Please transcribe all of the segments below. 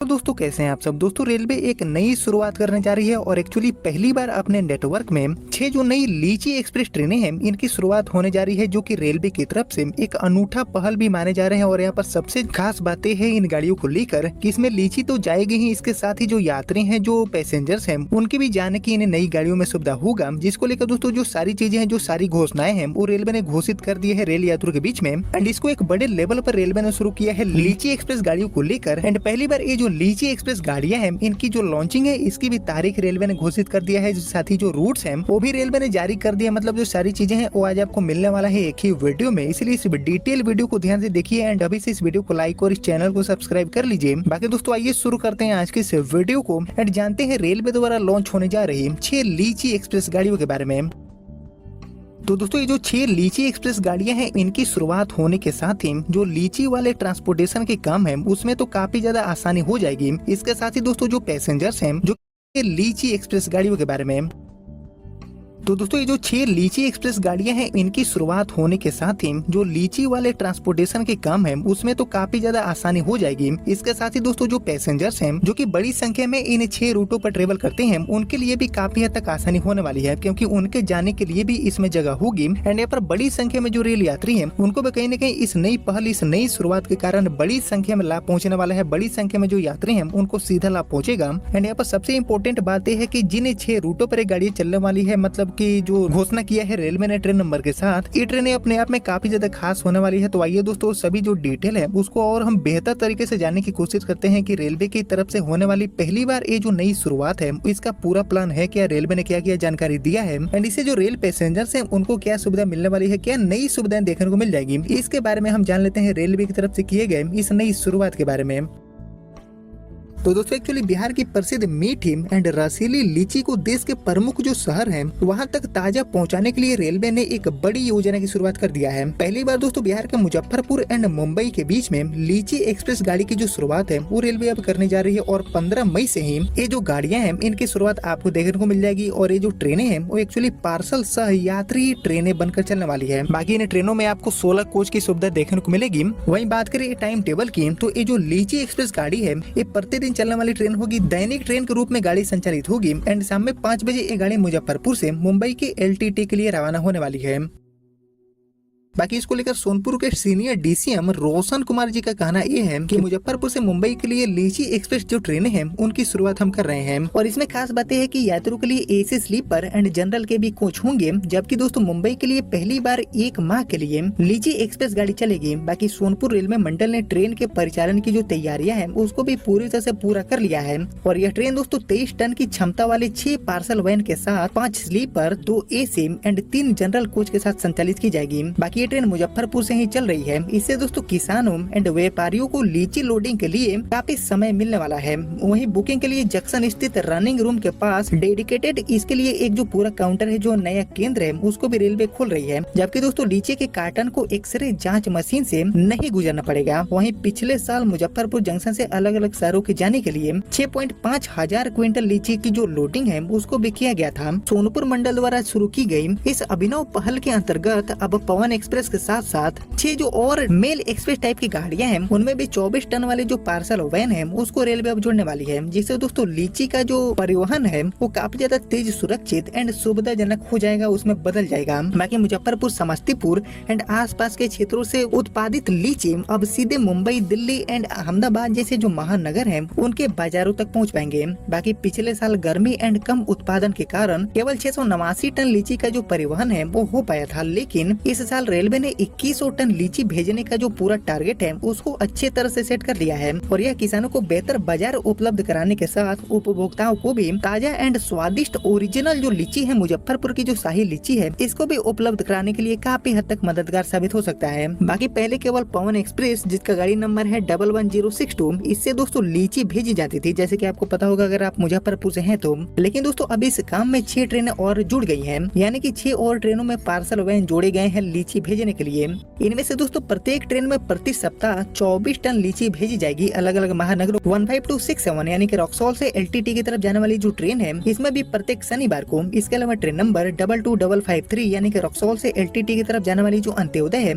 तो दोस्तों कैसे हैं आप सब। दोस्तों रेलवे एक नई शुरुआत करने जा रही है और एक्चुअली पहली बार अपने नेटवर्क में 6 जो नई लीची एक्सप्रेस ट्रेनें हैं इनकी शुरुआत होने जा रही है, जो कि रेलवे की तरफ से एक अनूठा पहल भी माने जा रहे हैं। और यहाँ पर सबसे खास बातें हैं इन गाड़ियों को लेकर कि इसमें लीची तो जाएगी ही, इसके साथ ही जो यात्री हैं, जो पैसेंजर्स हैं, उनके भी जाने की इन नई गाड़ियों में सुविधा होगा। जिसको लेकर दोस्तों जो सारी चीजें हैं, जो सारी घोषणाएं हैं, वो रेलवे ने घोषित कर दी है रेल यात्रियों के बीच में। एंड इसको एक बड़े लेवल पर रेलवे ने शुरू किया है लीची एक्सप्रेस गाड़ियों को लेकर। एंड पहली बार ये जो लीची एक्सप्रेस गाड़ियां हैं इनकी जो लॉन्चिंग है इसकी भी तारीख रेलवे ने घोषित कर दिया है। साथ ही जो रूट्स हैं वो भी रेलवे ने जारी कर दिया। मतलब जो सारी चीजें हैं वो आज आपको मिलने वाला है एक ही वीडियो में, इसलिए इस डिटेल वीडियो को ध्यान से देखिए एंड अभी से इस वीडियो को लाइक और इस चैनल को सब्सक्राइब कर लीजिए। बाकी दोस्तों आइए शुरू करते हैं आज के इस वीडियो को एंड जानते हैं रेलवे द्वारा लॉन्च होने जा रही 6 लीची एक्सप्रेस गाड़ियों के बारे में। तो दोस्तों ये जो 6 लीची एक्सप्रेस गाड़ियां हैं इनकी शुरुआत होने के साथ ही जो लीची वाले ट्रांसपोर्टेशन के काम है उसमें तो काफी ज्यादा आसानी हो जाएगी। इसके साथ ही दोस्तों जो पैसेंजर्स हैं, जो लीची एक्सप्रेस गाड़ियों के बारे में, तो दोस्तों ये जो 6 लीची एक्सप्रेस गाड़ियां हैं इनकी शुरुआत होने के साथ ही जो लीची वाले ट्रांसपोर्टेशन के काम है उसमें तो काफी ज्यादा आसानी हो जाएगी। इसके साथ ही दोस्तों जो पैसेंजर्स हैं, जो कि बड़ी संख्या में इन 6 रूटों पर ट्रेवल करते हैं, उनके लिए भी काफी हद तक आसानी होने वाली है, क्योंकि उनके जाने के लिए भी इसमें जगह होगी। एंड यहाँ पर बड़ी संख्या में जो रेल यात्री हैं उनको भी कहीं न कहीं इस नई पहल, इस नई शुरुआत के कारण बड़ी संख्या में लाभ पहुँचने वाला है। बड़ी संख्या में जो यात्री है उनको सीधा लाभ पहुँचेगा। एंड यहाँ पर सबसे इम्पोर्टेंट बात यह है की जिन 6 रूटों पर गाड़ी चलने वाली है, मतलब की जो घोषणा किया है रेलवे ने ट्रेन नंबर के साथ, ये ट्रेनें अपने आप में काफी ज्यादा खास होने वाली है। तो आइए दोस्तों सभी जो डिटेल है उसको और हम बेहतर तरीके से जानने की कोशिश करते हैं कि रेलवे की तरफ से होने वाली पहली बार ये जो नई शुरुआत है इसका पूरा प्लान है क्या, रेलवे ने क्या क्या जानकारी दिया है एंड इससे जो रेल पैसेंजर्स हैं उनको क्या सुविधा मिलने वाली है, क्या नई सुविधाएं देखने को मिल जाएगी। इसके बारे में हम जान लेते हैं रेलवे की तरफ से किए गए इस नई शुरुआत के बारे में। तो दोस्तों एक्चुअली बिहार की प्रसिद्ध मीठी एंड रसीली लीची को देश के प्रमुख जो शहर हैं वहां तक ताजा पहुंचाने के लिए रेलवे ने एक बड़ी योजना की शुरुआत कर दिया है। पहली बार दोस्तों बिहार के मुजफ्फरपुर एंड मुंबई के बीच में लीची एक्सप्रेस गाड़ी की जो शुरुआत है वो रेलवे अब करने जा रही है और 15 मई से ही ये जो गाड़ियां हैं इनकी शुरुआत आपको देखने को मिल जाएगी। और ये जो ट्रेनें हैं वो एक्चुअली पार्सल सह यात्री ट्रेनें बनकर चलने वाली है। बाकी इन ट्रेनों में आपको 16 कोच की सुविधा देखने को मिलेगी। वहीं बात करें टाइम टेबल की, तो ये जो लीची एक्सप्रेस गाड़ी है ये प्रतिदिन चलने वाली ट्रेन होगी। दैनिक ट्रेन के रूप में गाड़ी संचालित होगी एंड शाम में 5 बजे ये गाड़ी मुजफ्फरपुर से मुंबई के एलटीटी के लिए रवाना होने वाली है। बाकी इसको लेकर सोनपुर के सीनियर डीसीएम रोशन कुमार जी का कहना यह है कि मुजफ्फरपुर से मुंबई के लिए लीची एक्सप्रेस जो ट्रेनें हैं उनकी शुरुआत हम कर रहे हैं। और इसमें खास बात है कि यात्रियों के लिए एसी स्लीपर एंड जनरल के भी कोच होंगे, जबकि दोस्तों मुंबई के लिए पहली बार 1 माह के लिए लीची एक्सप्रेस गाड़ी चलेगी। बाकी सोनपुर रेलवे मंडल ने ट्रेन के परिचालन की जो तैयारियां हैं उसको भी पूरी तरह से पूरा कर लिया है। और यह ट्रेन दोस्तों 23 टन की क्षमता वाले 6 पार्सल वैन के साथ 5 sleeper, 2 AC and 3 general coach के साथ संचालित की जाएगी। बाकी ये ट्रेन मुजफ्फरपुर से ही चल रही है। इससे दोस्तों किसानों एंड व्यापारियों को लीची लोडिंग के लिए काफी समय मिलने वाला है। वहीं बुकिंग के लिए जंक्शन स्थित रनिंग रूम के पास डेडिकेटेड इसके लिए एक जो पूरा काउंटर है, जो नया केंद्र है, उसको भी रेलवे खोल रही है। जबकि दोस्तों लीची के कार्टन को एक्सरे जांच मशीन से नहीं गुजरना पड़ेगा। वहीं पिछले साल मुजफ्फरपुर जंक्शन से अलग अलग शहरों के जाने के लिए 6.5 हजार क्विंटल लीची की जो लोडिंग है उसको भी किया गया था। सोनपुर मंडल द्वारा शुरू की गई इस अभिनव पहल के अंतर्गत अब पवन एक्सप्रेस के साथ साथ 6 जो और मेल एक्सप्रेस टाइप की गाड़ियां हैं उनमें भी 24 टन वाले जो पार्सल वैन है उसको रेलवे अब जोड़ने वाली है, जिससे दोस्तों लीची का जो परिवहन है वो काफी ज्यादा तेज, सुरक्षित एंड सुविधाजनक हो जाएगा, उसमें बदल जाएगा। बाकी मुजफ्फरपुर, समस्तीपुर एंड आसपास के क्षेत्रों से उत्पादित लीची अब सीधे मुंबई, दिल्ली एंड अहमदाबाद जैसे जो महानगर है उनके बाजारों तक पहुँच पाएंगे। बाकी पिछले साल गर्मी एंड कम उत्पादन के कारण केवल 689 टन लीची का जो परिवहन है वो हो पाया था, लेकिन इस साल रेलवे ने 2100 टन लीची भेजने का जो पूरा टारगेट है उसको अच्छे तरह से सेट कर लिया है। और यह किसानों को बेहतर बाजार उपलब्ध कराने के साथ उपभोक्ताओं को भी ताजा एंड स्वादिष्ट ओरिजिनल जो लीची है, मुजफ्फरपुर की जो शाही लीची है, इसको भी उपलब्ध कराने के लिए काफी हद तक मददगार साबित हो सकता है। बाकी पहले केवल पवन एक्सप्रेस, जिसका गाड़ी नंबर है 11062, इससे दोस्तों लीची भेजी जाती थी, जैसे की आपको पता होगा अगर आप मुजफ्फरपुर से हैं तो। लेकिन दोस्तों अब इस काम में 6 ट्रेनें और जुड़ गई है, यानी कि 6 और ट्रेनों में पार्सल वैन जोड़े गए हैं लीची भेजने के लिए। इनमें से दोस्तों प्रत्येक ट्रेन में प्रति सप्ताह 24 टन लीची भेजी जाएगी अलग अलग महानगरों। 15267 यानी कि रक्सौल से एलटीटी की तरफ जाने वाली जो ट्रेन है इसमें भी प्रत्येक शनिवार को। इसके अलावा ट्रेन नंबर 22553 यानी कि रक्सौल से एलटीटी की तरफ जाने वाली जो अंत्योदय है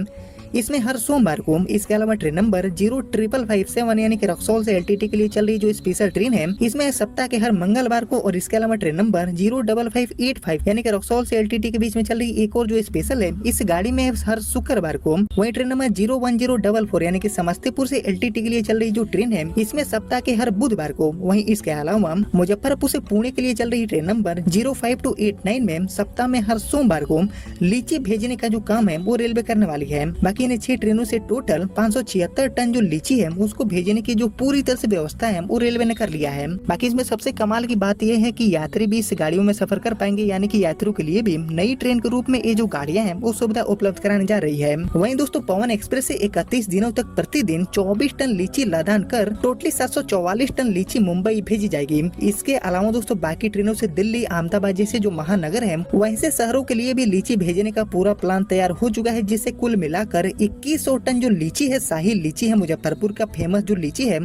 इसमें हर सोमवार को इसके अलावा ट्रेन नंबर 05557 यानी कि रक्सौल से एलटीटी के लिए चल रही जो स्पेशल ट्रेन है, इसमें सप्ताह के हर मंगलवार को, और इसके अलावा ट्रेन नंबर 05585 यानी कि रक्सौल से एलटीटी के बीच में चल रही एक और जो स्पेशल है, इस गाड़ी में हर शुक्रवार को। वही ट्रेन नंबर 01044 यानी कि समस्तीपुर से एलटीटी के लिए चल रही जो ट्रेन है, इसमें सप्ताह के हर बुधवार को। वहीं इसके अलावा मुजफ्फरपुर से पुणे के लिए चल रही ट्रेन नंबर 05289 में सप्ताह में हर सोमवार को लीची भेजने का जो काम है वो रेलवे करने वाली है। बाकी इन 6 ट्रेनों से टोटल 576 टन जो लीची है उसको भेजने की जो पूरी तरह से व्यवस्था है वो रेलवे ने कर लिया है। बाकी इसमें सबसे कमाल की बात यह है कि यात्री भी इस गाड़ियों में सफर कर पाएंगे, यानी कि यात्रियों के लिए भी नई ट्रेन के रूप में ये जो गाड़ियां हैं वो सुविधा उपलब्ध कराने जा रही है। वहीं दोस्तों पवन एक्सप्रेस से 31 दिनों तक प्रतिदिन 24 टन लीची लदान कर टोटली 744 टन लीची मुंबई भेजी जाएगी। इसके अलावा दोस्तों बाकी ट्रेनों से दिल्ली, अहमदाबाद जैसे जो महानगर है वहीं से शहरों के लिए भी लीची भेजने का पूरा प्लान तैयार हो चुका है, जिससे कुल मिलाकर 2100 टन जो लीची है, शाही लीची है, मुजफ्फरपुर का फेमस जो लीची है,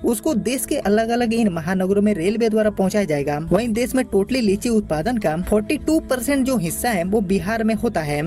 उसको देश के अलग अलग इन महानगरों में रेलवे द्वारा पहुंचाया जाएगा। वहीं देश में टोटली लीची उत्पादन का 42% जो हिस्सा है वो बिहार में होता है।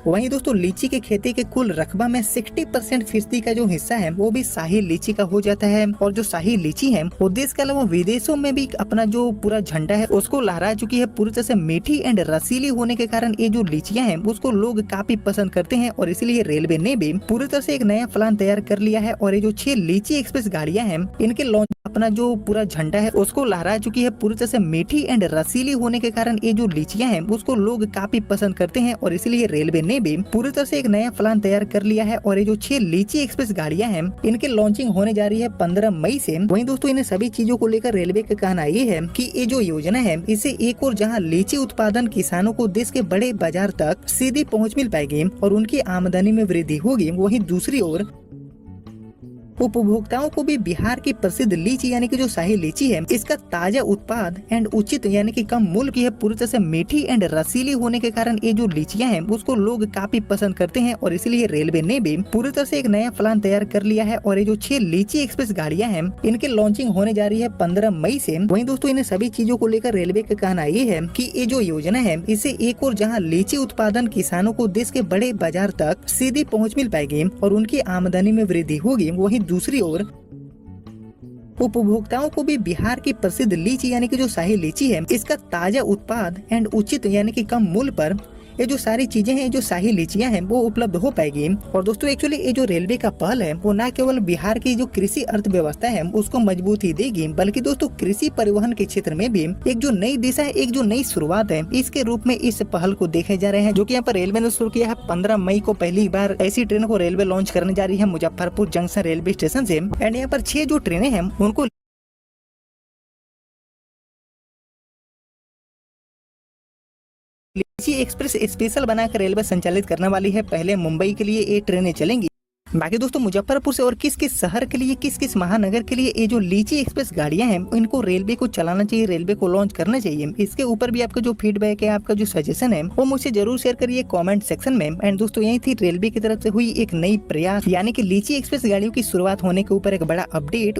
वहीं दोस्तों लीची की खेती के कुल रकबा में 60% फीसदी का जो हिस्सा है वो भी शाही लीची का हो जाता है। और जो शाही लीची है वो देश के अलावा विदेशों में भी अपना जो पूरा झंडा है उसको लहरा चुकी है। पूरी तरह से मीठी एंड रसीली होने के कारण ये जो लीचियां हैं उसको लोग काफी पसंद करते हैं, और इसलिए रेलवे ने भी पूरी तरह से एक नया प्लान तैयार कर लिया है। और ये जो 6 लीची एक्सप्रेस गाड़ियां हैं इनके लॉन्च अपना जो पूरा झंडा है उसको लहरा चुकी है। पूरी तरह से मीठी एंड रसीली होने के कारण ये जो लीचियां हैं उसको लोग काफी पसंद करते हैं, और इसलिए रेलवे ने भी पूरी तरह से एक नया प्लान तैयार कर लिया है। और ये जो 6 लीची एक्सप्रेस गाड़ियां हैं इनकी लॉन्चिंग होने जा रही है 15 मई से। वहीं दोस्तों इन सभी चीजों को लेकर रेलवे का कहना ये है कि ये जो योजना है इससे एक और जहां लीची उत्पादन किसानों को देश के बड़े बाजार तक सीधी पहुँच मिल पाएगी और उनकी आमदनी में वृद्धि होगी, वहीं दूसरी ओर उपभोक्ताओं को भी बिहार की प्रसिद्ध लीची यानी कि जो शाही लीची है इसका ताजा उत्पाद एंड उचित यानी कि कम मूल्य की है। पूरी तरह से मीठी एंड रसीली होने के कारण ये जो लीचियां हैं उसको लोग काफी पसंद करते हैं, और इसलिए रेलवे ने भी पूरी तरह से एक नया प्लान तैयार कर लिया है। और ये जो 6 लीची एक्सप्रेस गाड़ियां हैं इनकी लॉन्चिंग होने जा रही है 15 मई से। वहीं दोस्तों इन सभी चीजों को लेकर रेलवे का कहना ये है कि ये जो योजना है इससे एक और जहाँ लीची उत्पादन किसानों को देश के बड़े बाजार तक सीधी पहुँच मिल पाएगी और उनकी आमदनी में वृद्धि होगी, वहीं दूसरी ओर उपभोक्ताओं को भी बिहार की प्रसिद्ध लीची यानी कि जो शाही लीची है इसका ताजा उत्पाद एंड उचित यानी कि कम मूल्य पर ये जो सारी चीजें हैं, जो शाही लीचियां हैं वो उपलब्ध हो पाएगी। और दोस्तों एक्चुअली ये जो रेलवे का पहल है वो न केवल बिहार की जो कृषि अर्थव्यवस्था है उसको मजबूती देगी, बल्कि दोस्तों कृषि परिवहन के क्षेत्र में भी एक जो नई दिशा है, एक जो नई शुरुआत है, इसके रूप में इस पहल को देखे जा रहे हैं, जो कि यहाँ पर रेलवे ने शुरू किया है। 15 मई को पहली बार ऐसी ट्रेन को रेलवे लॉन्च करने जा रही है मुजफ्फरपुर जंक्शन रेलवे स्टेशन से। एंड यहाँ पर 6 जो ट्रेनें हैं उनको लीची एक्सप्रेस स्पेशल बनाकर रेलवे संचालित करने वाली है। पहले मुंबई के लिए ये ट्रेनें चलेंगी। बाकी दोस्तों मुजफ्फरपुर से और किस किस शहर के लिए, किस किस महानगर के लिए ये जो लीची एक्सप्रेस गाड़ियां हैं इनको रेलवे को चलाना चाहिए, रेलवे को लॉन्च करना चाहिए, इसके ऊपर भी आपका जो फीडबैक है, आपका जो सजेशन है वो मुझसे जरूर शेयर करिए कमेंट सेक्शन में। एंड दोस्तों यही थी रेलवे की तरफ से हुई एक नई प्रयास यानी कि लीची एक्सप्रेस गाड़ियों की शुरुआत होने के ऊपर एक बड़ा अपडेट।